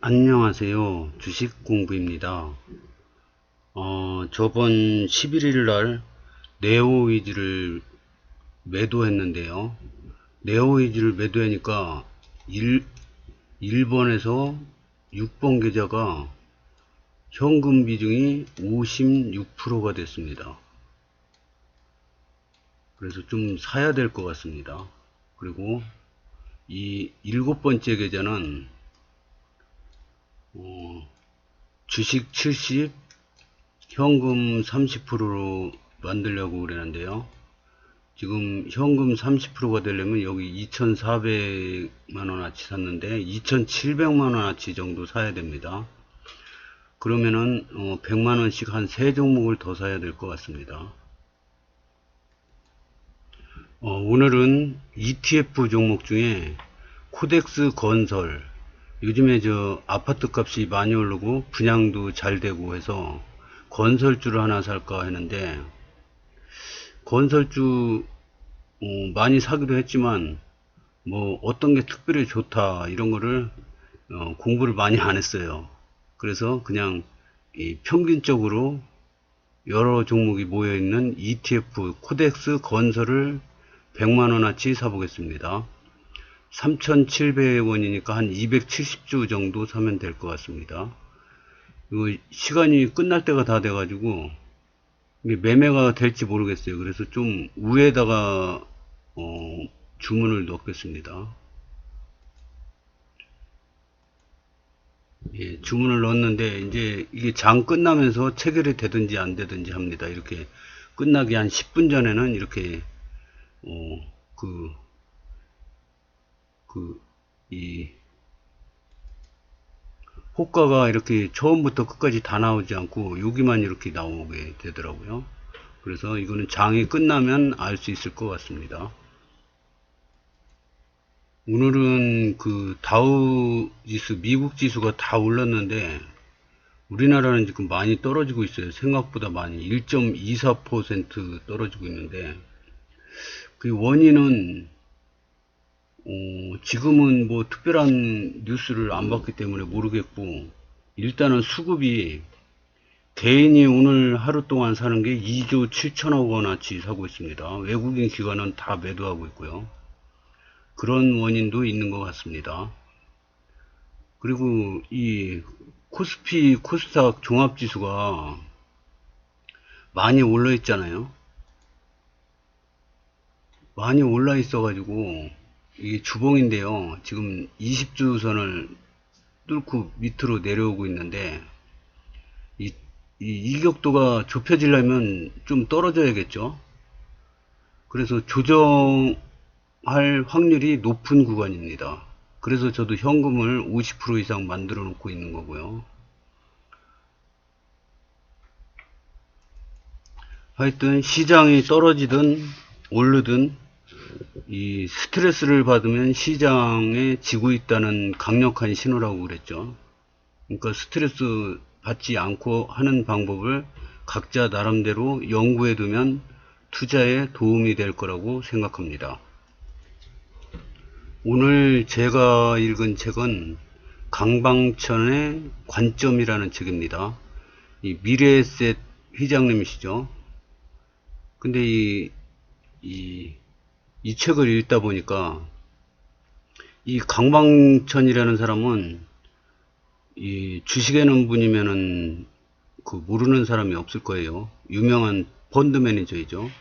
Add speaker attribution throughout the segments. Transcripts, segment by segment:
Speaker 1: 안녕하세요. 주식공부입니다. 저번 11일 날 네오위즈를 매도했는데요. 네오위즈를 매도하니까 1번에서 6번 계좌가 현금 비중이 56%가 됐습니다. 그래서 좀 사야 될 것 같습니다. 그리고 이 7번째 계좌는 주식 70, 현금 30%로 만들려고 그러는데요. 지금 현금 30%가 되려면 여기 2,400만원어치 샀는데 2,700만원어치 정도 사야 됩니다. 그러면은 100만원씩 한 3종목을 더 사야 될 것 같습니다. 오늘은 ETF 종목 중에 코덱스 건설, 요즘에 저 아파트 값이 많이 오르고 분양도 잘 되고 해서 건설주를 하나 살까 했는데, 건설주 많이 사기도 했지만 뭐 어떤 게 특별히 좋다 이런 거를 공부를 많이 안 했어요. 그래서 그냥 평균적으로 여러 종목이 모여 있는 ETF 코덱스 건설을 100만원어치 사보겠습니다. 3,700원이니까 한 270주 정도 사면 될 것 같습니다. 이거 시간이 끝날 때가 다 돼가지고 이게 매매가 될지 모르겠어요. 그래서 좀 위에다가 주문을 넣겠습니다. 예, 주문을 넣었는데 이제 이게 장 끝나면서 체결이 되든지 안 되든지 합니다. 이렇게 끝나기 한 10분 전에는 이렇게 그 이 호가가 이렇게 처음부터 끝까지 다 나오지 않고 여기만 이렇게 나오게 되더라고요. 그래서 이거는 장이 끝나면 알 수 있을 것 같습니다. 오늘은 그 다우 지수, 미국 지수가 다 올랐는데 우리나라는 지금 많이 떨어지고 있어요. 생각보다 많이 1.24% 떨어지고 있는데 그 원인은 지금은 뭐 특별한 뉴스를 안 봤기 때문에 모르겠고, 일단은 수급이 개인이 오늘 하루 동안 사는 게 2조 7천억 원어치 사고 있습니다. 외국인 기관은 다 매도하고 있고요. 그런 원인도 있는 것 같습니다. 그리고 이 코스피 코스닥 종합지수가 많이 올라 있잖아요. 많이 올라 있어 가지고 이게 주봉인데요. 지금 20주선을 뚫고 밑으로 내려오고 있는데 이 이격도가 좁혀지려면 좀 떨어져야겠죠. 그래서 조정할 확률이 높은 구간입니다. 그래서 저도 현금을 50% 이상 만들어 놓고 있는 거고요. 하여튼 시장이 떨어지든 오르든 이 스트레스를 받으면 시장에 지고 있다는 강력한 신호라고 그랬죠. 그러니까 스트레스 받지 않고 하는 방법을 각자 나름대로 연구해 두면 투자에 도움이 될 거라고 생각합니다. 오늘 제가 읽은 책은 강방천의 관점이라는 책입니다. 이 미래에셋 회장님이시죠. 근데 이 책을 읽다 보니까 이 강방천이라는 사람은 이 주식하는 분이면은 그 모르는 사람이 없을 거예요. 유명한 펀드 매니저이죠.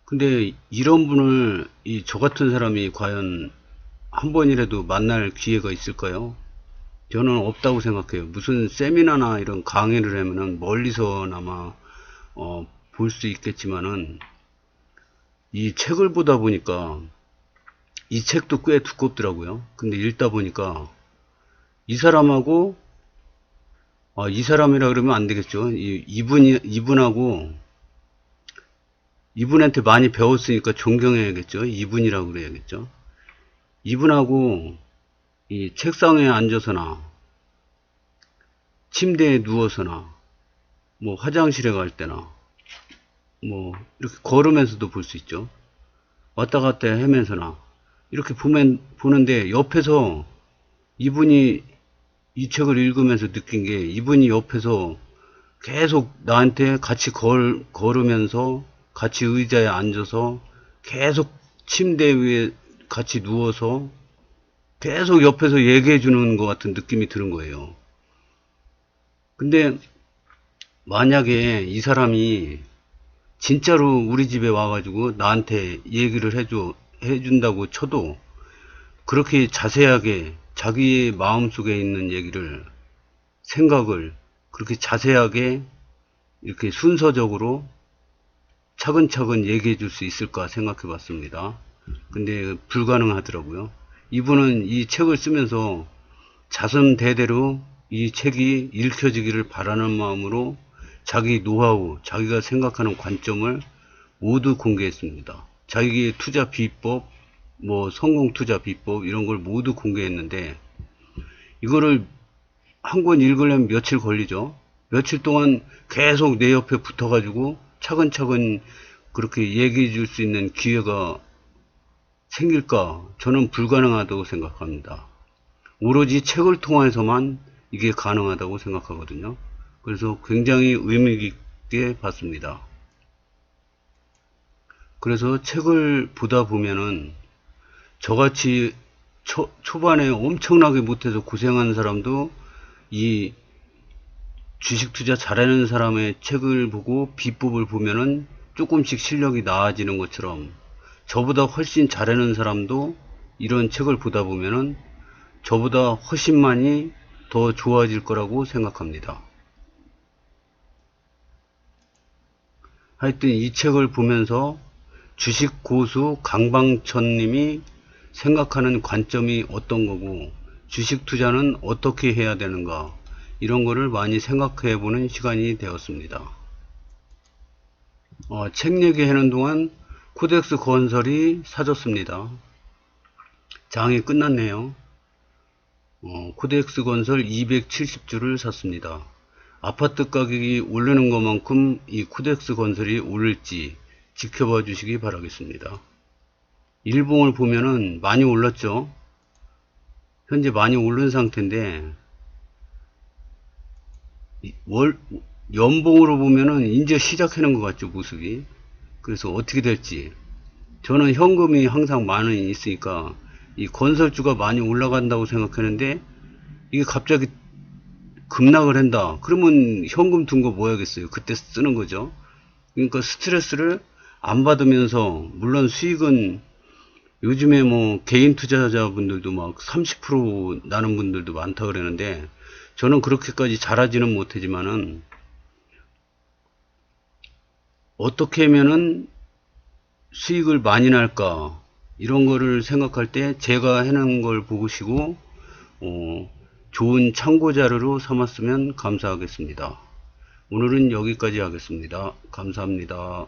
Speaker 1: 근데 이런 분을 저 같은 사람이 과연 한 번이라도 만날 기회가 있을까요? 저는 없다고 생각해요. 무슨 세미나나 이런 강의를 하면은 멀리서나마 볼 수 있겠지만은 이 책을 보다 보니까 이 책도 꽤 두껍더라고요. 근데 읽다 보니까 이 사람하고 이 사람이라 그러면 안 되겠죠. 이분하고 이분한테 많이 배웠으니까 존경해야겠죠. 이분이라고 그래야겠죠. 이분하고 이 책상에 앉아서나 침대에 누워서나 뭐 화장실에 갈 때나 뭐 이렇게 걸으면서도 볼 수 있죠. 왔다 갔다 하면서나 이렇게 보는데 옆에서 이분이 이 책을 읽으면서 느낀 게 이분이 옆에서 계속 나한테 같이 걸으면서 같이 의자에 앉아서 계속 침대 위에 같이 누워서 계속 옆에서 얘기해 주는 것 같은 느낌이 드는 거예요. 근데 만약에 이 사람이 진짜로 우리 집에 와가지고 나한테 얘기를 해준다고 쳐도 그렇게 자세하게 자기의 마음속에 있는 얘기를, 생각을 그렇게 자세하게 이렇게 순서적으로 차근차근 얘기해 줄 수 있을까 생각해 봤습니다. 근데 불가능하더라고요. 이분은 이 책을 쓰면서 자선대대로 이 책이 읽혀지기를 바라는 마음으로 자기 노하우, 자기가 생각하는 관점을 모두 공개했습니다. 자기의 투자 비법, 뭐 성공 투자 비법 이런 걸 모두 공개했는데 이거를 한 권 읽으려면 며칠 걸리죠. 며칠 동안 계속 내 옆에 붙어가지고 차근차근 그렇게 얘기해 줄 수 있는 기회가 생길까? 저는 불가능하다고 생각합니다. 오로지 책을 통해서만 이게 가능하다고 생각하거든요. 그래서 굉장히 의미 깊게 봤습니다. 그래서 책을 보다 보면은 저같이 초반에 엄청나게 못해서 고생한 사람도 이 주식 투자 잘하는 사람의 책을 보고 비법을 보면은 조금씩 실력이 나아지는 것처럼 저보다 훨씬 잘하는 사람도 이런 책을 보다 보면은 저보다 훨씬 많이 더 좋아질 거라고 생각합니다. 하여튼 이 책을 보면서 주식 고수 강방천 님이 생각하는 관점이 어떤 거고 주식 투자는 어떻게 해야 되는가 이런 거를 많이 생각해 보는 시간이 되었습니다. 책 얘기하는 동안 코덱스 건설이 사줬습니다. 장이 끝났네요. 코덱스 건설 270주를 샀습니다. 아파트 가격이 오르는 것만큼 이 코덱스 건설이 오를지 지켜봐 주시기 바라겠습니다. 일봉을 보면은 많이 올랐죠. 현재 많이 오른 상태인데 연봉으로 보면은 이제 시작하는 것 같죠, 모습이. 그래서 어떻게 될지. 저는 현금이 항상 많이 있으니까 이 건설주가 많이 올라간다고 생각하는데 이게 갑자기 급락을 한다. 그러면 현금 둔 거 뭐 하겠어요? 그때 쓰는 거죠. 그러니까 스트레스를 안 받으면서 물론 수익은 요즘에 뭐 개인 투자자분들도 막 30% 나는 분들도 많다 그러는데 저는 그렇게까지 잘하지는 못하지만은 어떻게 하면은 수익을 많이 날까 이런 거를 생각할 때 제가 해놓은 걸 보시고 좋은 참고 자료로 삼았으면 감사하겠습니다. 오늘은 여기까지 하겠습니다. 감사합니다.